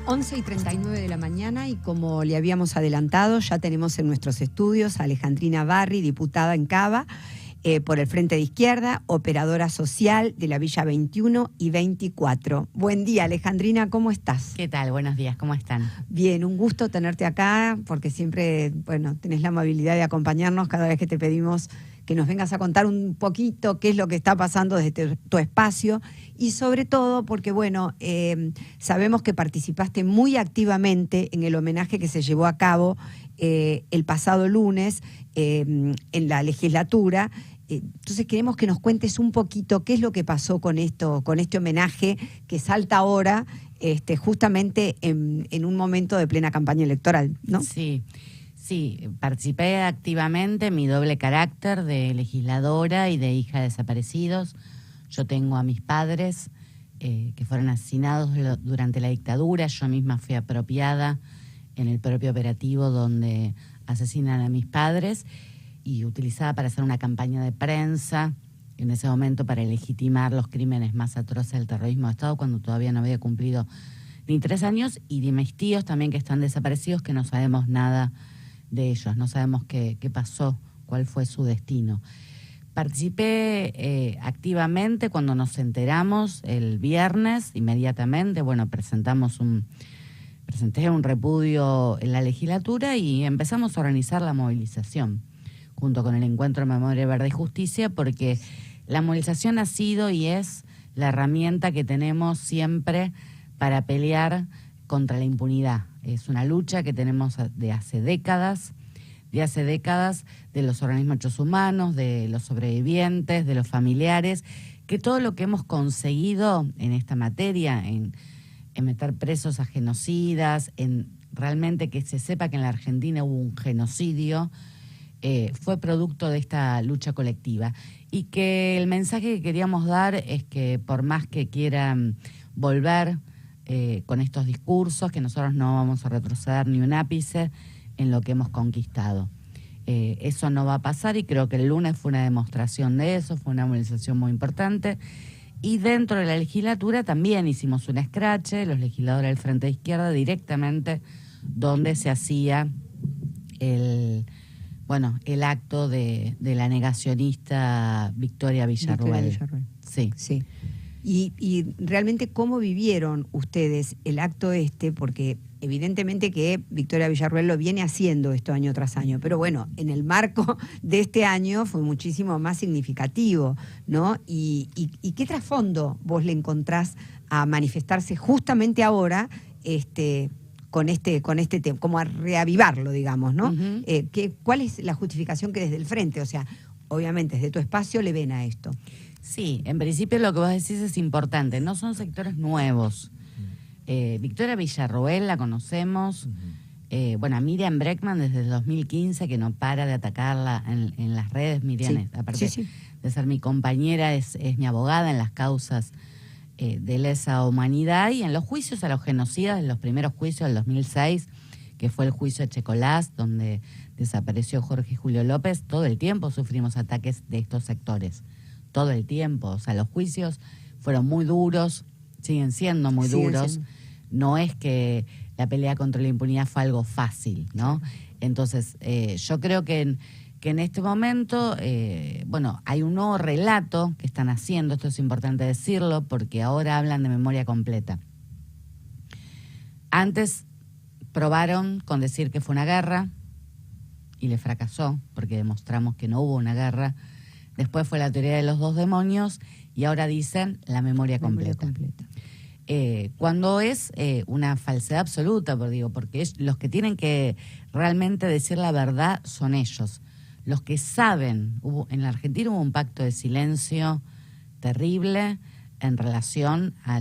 11:39 de la mañana y como le habíamos adelantado, ya tenemos en nuestros estudios a Alejandrina Barri, diputada en Cava, por el Frente de Izquierda, operadora social de la Villa 21 y 24. Buen día, Alejandrina, ¿cómo estás? ¿Qué tal? Buenos días, ¿cómo están? Bien, un gusto tenerte acá, porque siempre, bueno, tenés la amabilidad de acompañarnos cada vez que te pedimos que nos vengas a contar un poquito qué es lo que está pasando desde tu espacio y sobre todo porque, bueno, sabemos que participaste muy activamente en el homenaje que se llevó a cabo el pasado lunes en la legislatura. Entonces queremos que nos cuentes un poquito qué es lo que pasó con esto, con este homenaje que salta ahora justamente en un momento de plena campaña electoral, ¿no? Sí, participé activamente en mi doble carácter de legisladora y de hija de desaparecidos. Yo tengo a mis padres que fueron asesinados durante la dictadura. Yo misma fui apropiada en el propio operativo donde asesinan a mis padres y utilizada para hacer una campaña de prensa en ese momento para legitimar los crímenes más atroces del terrorismo de Estado cuando todavía no había cumplido ni 3 años, y de mis tíos también que están desaparecidos, que no sabemos nada de ellos, no sabemos qué pasó, cuál fue su destino. Participé activamente cuando nos enteramos el viernes, inmediatamente, presenté un repudio en la legislatura y empezamos a organizar la movilización, junto con el Encuentro Memoria Verde y Justicia, porque la movilización ha sido y es la herramienta que tenemos siempre para pelear contra la impunidad. Es una lucha que tenemos de hace décadas, de los organismos de derechos humanos, de los sobrevivientes, de los familiares, que todo lo que hemos conseguido en esta materia, en meter presos a genocidas, en realmente que se sepa que en la Argentina hubo un genocidio, fue producto de esta lucha colectiva. Y que el mensaje que queríamos dar es que por más que quieran volver con estos discursos, que nosotros no vamos a retroceder ni un ápice en lo que hemos conquistado. Eso no va a pasar y creo que el lunes fue una demostración de eso, fue una movilización muy importante. Y dentro de la legislatura también hicimos un escrache, los legisladores del Frente de Izquierda, directamente donde se hacía el acto de la negacionista Victoria Villarruel. Sí. Y realmente, ¿cómo vivieron ustedes el acto porque evidentemente que Victoria Villarruel lo viene haciendo esto año tras año, pero bueno, en el marco de este año fue muchísimo más significativo, ¿no? ¿Y qué trasfondo vos le encontrás a manifestarse justamente ahora con este tema, como a reavivarlo, digamos, ¿no? Uh-huh. ¿Cuál es la justificación que desde el Frente, o sea, obviamente desde tu espacio, le ven a esto? Sí, en principio lo que vos decís es importante, no son sectores nuevos. Victoria Villarruel la conocemos, a Miriam Bregman desde el 2015, que no para de atacarla en las redes. Miriam, aparte de ser mi compañera, es mi abogada en las causas de lesa humanidad y en los juicios a los genocidas, en los primeros juicios del 2006, que fue el juicio de Checolás, donde desapareció Jorge Julio López. Todo el tiempo sufrimos ataques de estos sectores, todo el tiempo. O sea, los juicios fueron muy duros, siguen siendo muy duros. No es que la pelea contra la impunidad fue algo fácil, ¿no? Entonces, yo creo que en este momento, hay un nuevo relato que están haciendo, esto es importante decirlo, porque ahora hablan de memoria completa. Antes probaron con decir que fue una guerra y le fracasó, porque demostramos que no hubo una guerra. Después fue la teoría de los 2 demonios y ahora dicen la memoria completa. Cuando es una falsedad absoluta, porque los que tienen que realmente decir la verdad son ellos. Los que saben, en la Argentina hubo un pacto de silencio terrible en relación a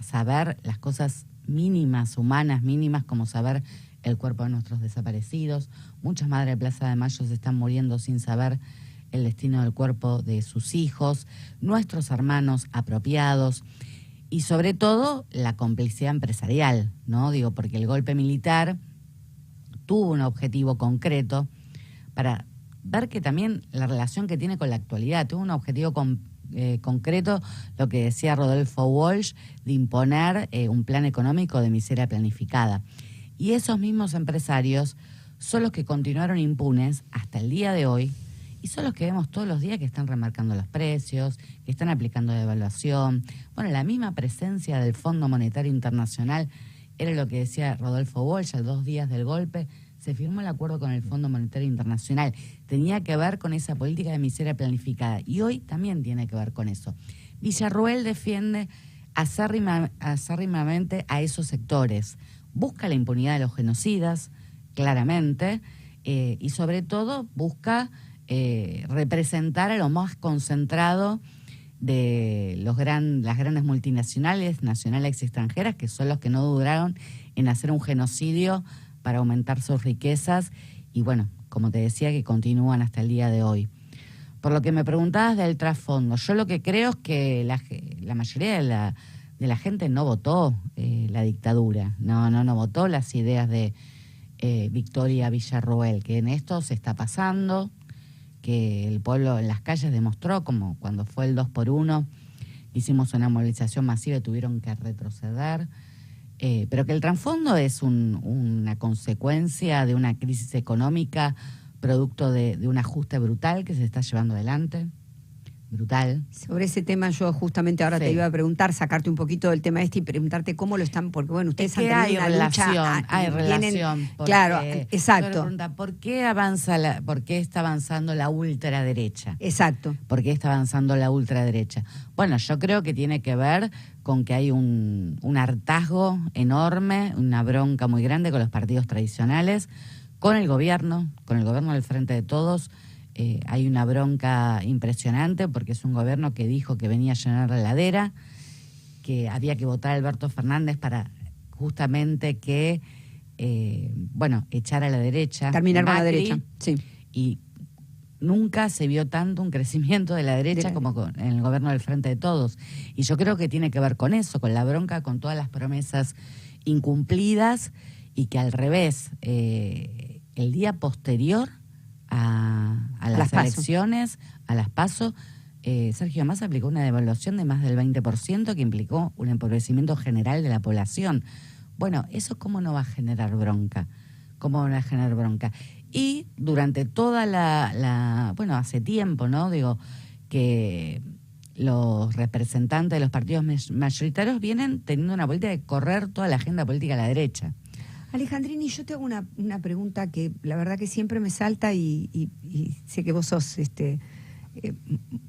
saber las cosas mínimas, humanas mínimas, como saber el cuerpo de nuestros desaparecidos. Muchas madres de Plaza de Mayo se están muriendo sin saber el destino del cuerpo de sus hijos, nuestros hermanos apropiados. Y sobre todo la complicidad empresarial, ¿no? Porque el golpe militar tuvo un objetivo concreto para ver que también la relación que tiene con la actualidad, tuvo un objetivo concreto lo que decía Rodolfo Walsh, de imponer un plan económico de miseria planificada. Y esos mismos empresarios son los que continuaron impunes hasta el día de hoy, y son los que vemos todos los días que están remarcando los precios, que están aplicando devaluación. Bueno, la misma presencia del Fondo Monetario Internacional era lo que decía Rodolfo Walsh. A 2 días del golpe se firmó el acuerdo con el Fondo Monetario Internacional. Tenía que ver con esa política de miseria planificada, y hoy también tiene que ver con eso. Villarroel defiende acérrimamente a esos sectores. Busca la impunidad de los genocidas, claramente, y sobre todo busca representar a lo más concentrado de las grandes multinacionales, nacionales y extranjeras, que son los que no dudaron en hacer un genocidio para aumentar sus riquezas, y bueno, como te decía, que continúan hasta el día de hoy. Por lo que me preguntabas del trasfondo, yo lo que creo es que la mayoría de la gente no votó la dictadura, no votó las ideas de Victoria Villarroel, que en esto se está pasando, que el pueblo en las calles demostró, como cuando fue el 2x1, hicimos una movilización masiva y tuvieron que retroceder, pero que el trasfondo es una consecuencia de una crisis económica producto de un ajuste brutal que se está llevando adelante. Brutal. Sobre ese tema yo justamente ahora te iba a preguntar, sacarte un poquito del tema y preguntarte cómo lo están, porque bueno, ustedes han tenido una lucha. Hay relación. Claro, exacto. ¿Por qué está avanzando la ultraderecha? Exacto. ¿Por qué está avanzando la ultraderecha? Bueno, yo creo que tiene que ver con que hay un hartazgo enorme, una bronca muy grande con los partidos tradicionales, con el gobierno del Frente de Todos. Hay una bronca impresionante porque es un gobierno que dijo que venía a llenar la heladera, que había que votar a Alberto Fernández para justamente que, echar a la derecha. Terminar con la derecha, sí. Y nunca se vio tanto un crecimiento de la derecha como en el gobierno del Frente de Todos. Y yo creo que tiene que ver con eso, con la bronca, con todas las promesas incumplidas, y que al revés, el día posterior a las elecciones, a las PASO, Sergio Massa aplicó una devaluación de más del 20% que implicó un empobrecimiento general de la población. Bueno, ¿eso cómo no va a generar bronca? ¿Cómo va a generar bronca? Y durante toda hace tiempo, ¿no? Digo, que los representantes de los partidos mayoritarios vienen teniendo una política de correr toda la agenda política a la derecha. Alejandrini, yo te hago una pregunta que la verdad que siempre me salta y sé que vos sos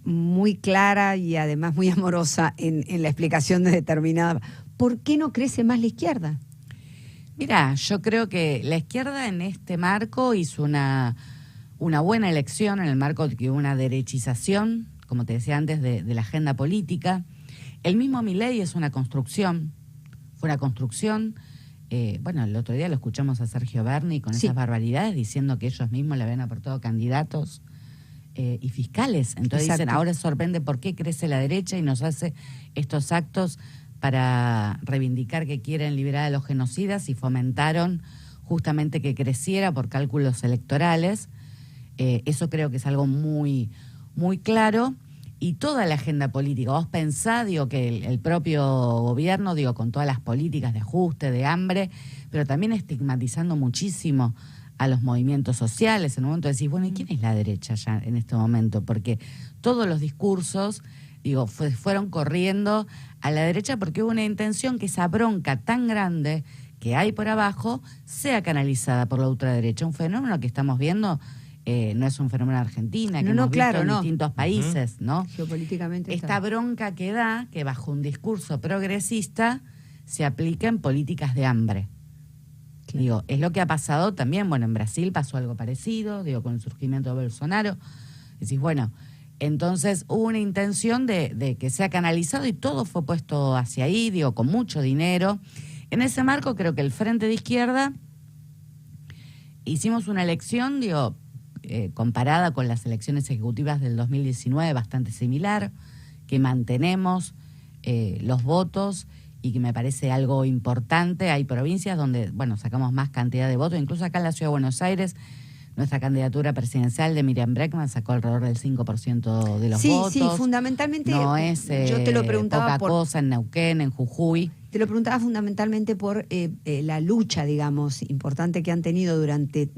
muy clara y además muy amorosa en la explicación de determinada. ¿Por qué no crece más la izquierda? Mira, yo creo que la izquierda en este marco hizo una buena elección, en el marco de que hubo una derechización, como te decía antes, de la agenda política. El mismo Milei es una construcción, fue una construcción. El otro día lo escuchamos a Sergio Berni con esas barbaridades, diciendo que ellos mismos le habían aportado candidatos y fiscales. Entonces dicen, ahora sorprende por qué crece la derecha y nos hace estos actos para reivindicar que quieren liberar a los genocidas, y fomentaron justamente que creciera por cálculos electorales. Eso creo que es algo muy, muy claro. Y toda la agenda política, vos pensá, que el propio gobierno, con todas las políticas de ajuste, de hambre, pero también estigmatizando muchísimo a los movimientos sociales. En un momento decís, bueno, ¿y quién es la derecha ya en este momento? Porque todos los discursos, fueron corriendo a la derecha porque hubo una intención que esa bronca tan grande que hay por abajo sea canalizada por la ultraderecha. Un fenómeno que estamos viendo. No es un fenómeno en Argentina, que hemos visto en distintos países, ¿no? Geopolíticamente. Esta bronca que da, que bajo un discurso progresista se aplica en políticas de hambre. Claro. Es lo que ha pasado también, en Brasil pasó algo parecido, con el surgimiento de Bolsonaro. Decís, entonces hubo una intención de que sea canalizado y todo fue puesto hacia ahí, con mucho dinero. En ese marco creo que el Frente de Izquierda hicimos una elección, comparada con las elecciones ejecutivas del 2019, bastante similar, que mantenemos los votos y que me parece algo importante. Hay provincias donde, sacamos más cantidad de votos, incluso acá en la Ciudad de Buenos Aires nuestra candidatura presidencial de Miriam Bregman sacó alrededor del 5% de los votos. Sí, fundamentalmente. No es yo te lo preguntaba poca cosa en Neuquén, en Jujuy. Te lo preguntaba fundamentalmente por la lucha, digamos, importante que han tenido durante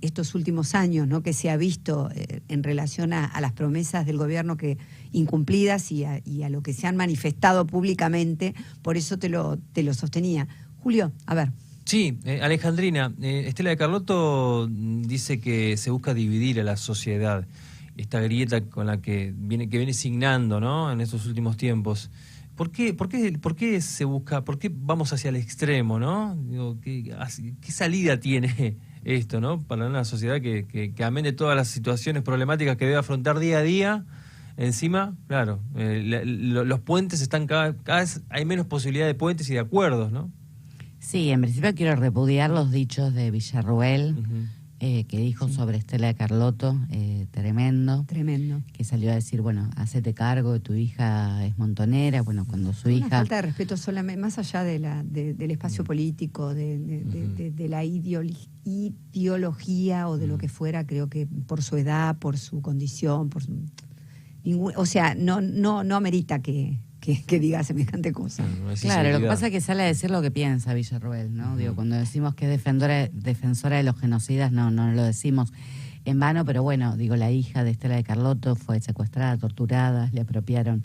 estos últimos años, ¿no? Que se ha visto en relación a las promesas del gobierno que incumplidas y a lo que se han manifestado públicamente. Por eso te lo sostenía. Julio, a ver. Sí, Alejandrina, Estela de Carlotto dice que se busca dividir a la sociedad, esta grieta con la que viene signando, ¿no? En estos últimos tiempos. ¿Por qué se busca, por qué vamos hacia el extremo, ¿no? Digo, ¿qué salida tiene esto, ¿no? Para una sociedad que amén de todas las situaciones problemáticas que debe afrontar día a día, encima, claro, los puentes están cada vez hay menos posibilidad de puentes y de acuerdos, ¿no? Sí, en principio quiero repudiar los dichos de Villarruel, que dijo sobre Estela de Carlotto, tremendo, que salió a decir, bueno, hacete cargo de tu hija es montonera, bueno, cuando su hija... Una falta de respeto solamente, más allá del espacio político, de la ideología o de lo que fuera, creo que por su edad, por su condición, o sea, no amerita que diga semejante cosa. Claro, lo que pasa es que sale a decir lo que piensa Villarruel, ¿no? Digo, cuando decimos que es defensora de los genocidas, no lo decimos en vano, pero bueno, digo, la hija de Estela de Carlotto fue secuestrada, torturada, le apropiaron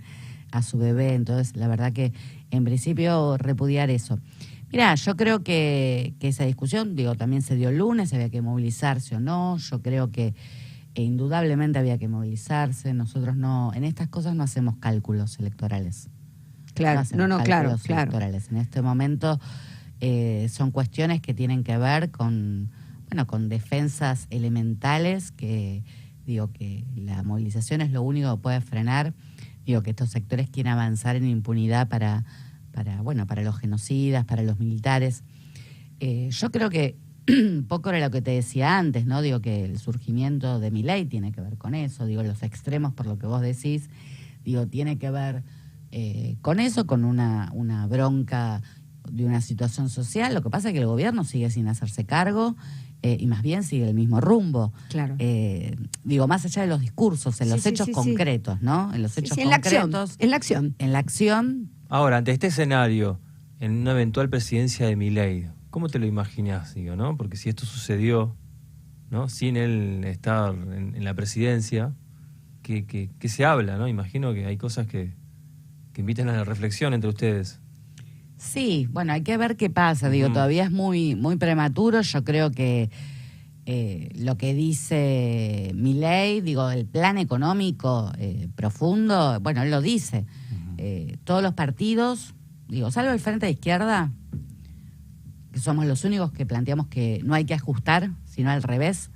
a su bebé, entonces la verdad que en principio repudiar eso. Mirá, yo creo que esa discusión, digo, también se dio el lunes, había que movilizarse o no, yo creo que indudablemente había que movilizarse. Nosotros en estas cosas no hacemos cálculos electorales. Claro, claro. Electorales. En este momento son cuestiones que tienen que ver con defensas elementales que la movilización es lo único que puede frenar, que estos sectores quieren avanzar en impunidad para los genocidas, para los militares. Yo creo que un poco era lo que te decía antes, ¿no? Digo que el surgimiento de Milei tiene que ver con eso, digo, los extremos, por lo que vos decís, digo, tiene que ver con eso, con una bronca de una situación social. Lo que pasa es que el gobierno sigue sin hacerse cargo y más bien sigue el mismo rumbo. Claro. Digo, más allá de los discursos, en los hechos concretos, ¿no? En los hechos concretos. En la acción. En la acción. Ahora, ante este escenario, en una eventual presidencia de Milei, ¿cómo te lo imaginás, digo, no? Porque si esto sucedió, ¿no? Sin él estar en la presidencia, ¿qué se habla, no? Imagino que hay cosas que invitan a la reflexión entre ustedes. Sí, bueno, hay que ver qué pasa, digo, todavía es muy, muy prematuro. Yo creo que lo que dice Milei, digo, el plan económico profundo, bueno, él lo dice. Todos los partidos, digo, salvo el Frente de Izquierda, que somos los únicos que planteamos que no hay que ajustar, sino al revés,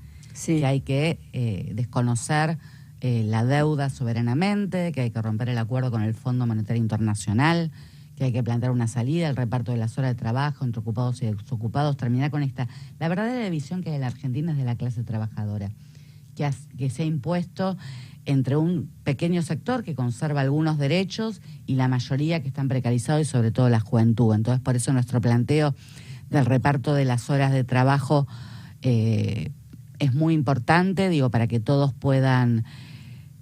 que hay que desconocer la deuda soberanamente, que hay que romper el acuerdo con el Fondo Monetario Internacional, que hay que plantear una salida, el reparto de las horas de trabajo entre ocupados y desocupados, terminar con la verdadera división que hay en la Argentina es de la clase trabajadora, que se ha impuesto entre un pequeño sector que conserva algunos derechos y la mayoría que están precarizados y sobre todo la juventud. Entonces, por eso nuestro planteo del reparto de las horas de trabajo es muy importante, digo, para que todos puedan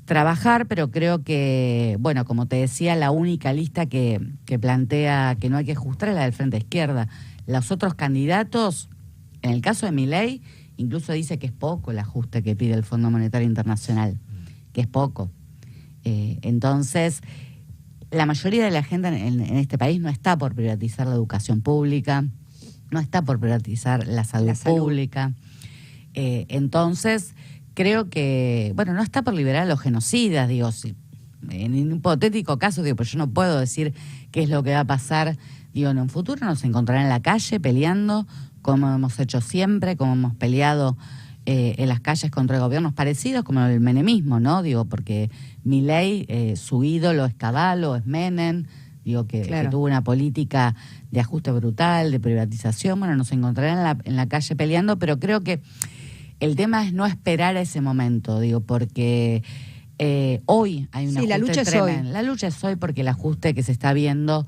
trabajar, pero creo que, bueno, como te decía, la única lista que plantea que no hay que ajustar es la del Frente Izquierda. Los otros candidatos, en el caso de Milei, incluso dice que es poco el ajuste que pide el Fondo Monetario Internacional, que es poco. Entonces, la mayoría de la gente en este país no está por privatizar la educación pública, no está por privatizar la salud pública. Entonces, creo que, bueno, no está por liberar a los genocidas, digo, en un hipotético caso, digo, pero yo no puedo decir qué es lo que va a pasar, digo, en un futuro nos encontrarán en la calle peleando, como hemos hecho siempre, como hemos peleado en las calles contra gobiernos parecidos, como el menemismo, ¿no? Digo, porque Milei, su ídolo es Cavallo, es Menem, digo, que tuvo una política de ajuste brutal, de privatización. Bueno, nos encontrarán en la calle peleando, pero creo que el tema es no esperar a ese momento, digo, porque hoy hay un ajuste la lucha tremendo. Es hoy. La lucha es hoy porque el ajuste que se está viendo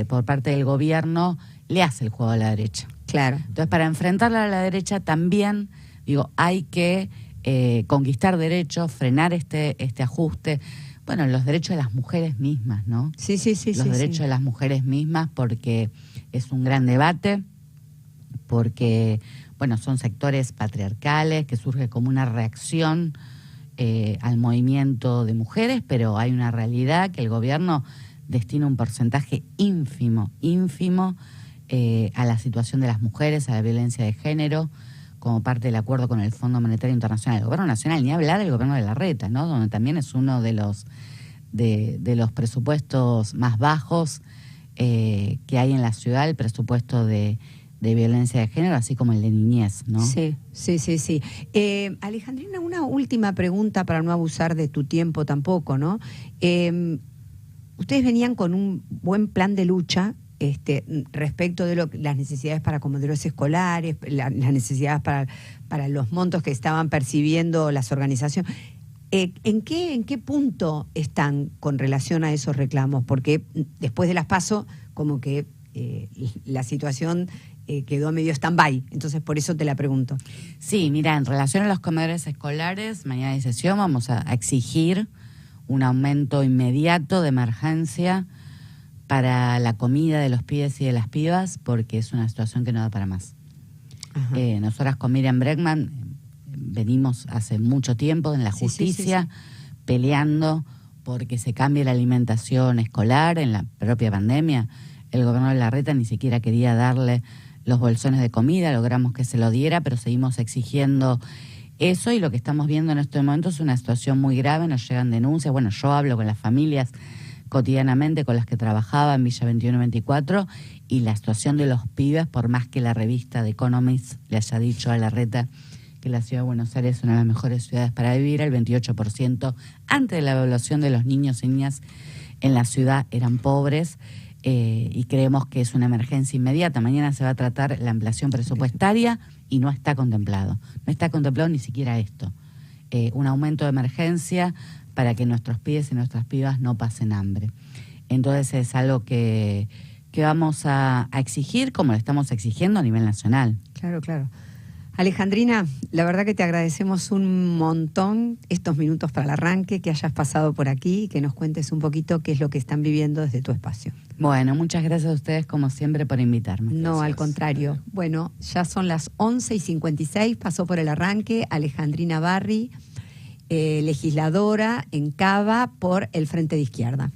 por parte del gobierno le hace el juego a la derecha. Claro. Entonces, para enfrentarla a la derecha también, Digo, hay que conquistar derechos, frenar este ajuste. Bueno, los derechos de las mujeres mismas, ¿no? Sí. Los derechos de las mujeres mismas, porque es un gran debate, porque, bueno, son sectores patriarcales que surge como una reacción al movimiento de mujeres, pero hay una realidad que el gobierno destina un porcentaje ínfimo a la situación de las mujeres, a la violencia de género, como parte del acuerdo con el Fondo Monetario Internacional. El gobierno nacional, ni hablar del gobierno de Larreta, ¿no? Donde también es uno de los presupuestos más bajos que hay en la ciudad, el presupuesto de violencia de género, así como el de niñez, ¿no? Sí. Alejandrina, una última pregunta para no abusar de tu tiempo tampoco, ¿no? Ustedes venían con un buen plan de lucha respecto de las necesidades para comedores escolares, las necesidades para los montos que estaban percibiendo las organizaciones. ¿En qué punto están con relación a esos reclamos? Porque después de las PASO, como que la situación quedó medio stand-by, entonces por eso te la pregunto. Sí, mira, en relación a los comedores escolares, mañana de sesión vamos a exigir un aumento inmediato de emergencia para la comida de los pibes y de las pibas, porque es una situación que no da para más. Nosotras con Miriam Bregman venimos hace mucho tiempo en la justicia peleando porque se cambie la alimentación escolar. En la propia pandemia el gobierno de Larreta ni siquiera quería darle los bolsones de comida, logramos que se lo diera, pero seguimos exigiendo eso, y lo que estamos viendo en este momento es una situación muy grave. Nos llegan denuncias, bueno, yo hablo con las familias cotidianamente con las que trabajaba en Villa 21-24, y la situación de los pibes, por más que la revista The Economist le haya dicho a Larreta que la ciudad de Buenos Aires es una de las mejores ciudades para vivir, el 28% antes de la evaluación de los niños y niñas en la ciudad eran pobres, y creemos que es una emergencia inmediata. Mañana se va a tratar la ampliación presupuestaria y no está contemplado ni siquiera esto, un aumento de emergencia para que nuestros pibes y nuestras pibas no pasen hambre. Entonces es algo que vamos a exigir, como lo estamos exigiendo a nivel nacional. Claro. Alejandrina, la verdad que te agradecemos un montón estos minutos para el arranque, que hayas pasado por aquí y que nos cuentes un poquito qué es lo que están viviendo desde tu espacio. Bueno, muchas gracias a ustedes como siempre por invitarme. No, Gracias. al contrario. Bueno, ya son las 11:56, pasó por el arranque Alejandrina Barri, legisladora en Cava por el Frente de Izquierda.